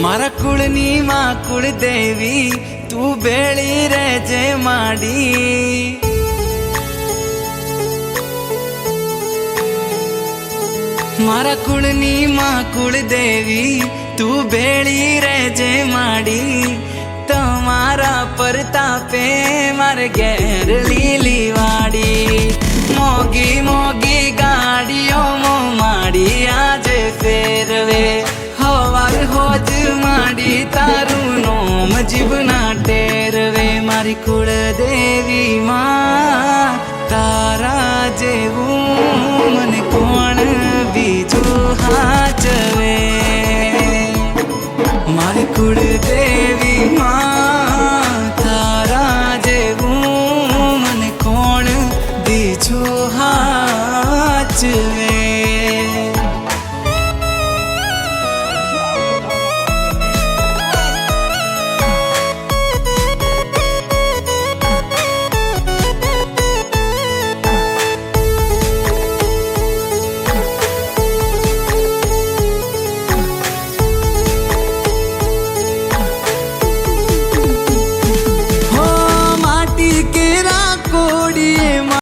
મારા કુળની માં કુળદેવી તું બેળી રહેજે માડી મારા કુળની માં કુળદેવી તું બેળી રહેજે માડી તમારા પરતાપે મારે ઘેર લીલી વાડી મોગી મોગી ગાડીઓ માડી આજે ફેરવે હવાર હોજ માડી તારું નોમ જીવના ટેરવે મારી કુળદેવી માં તારા જેવું મને કોણ બીજું હાચવે મારી કુળદેવી માં તારા જેવું મને કોણ બીજું હાચવે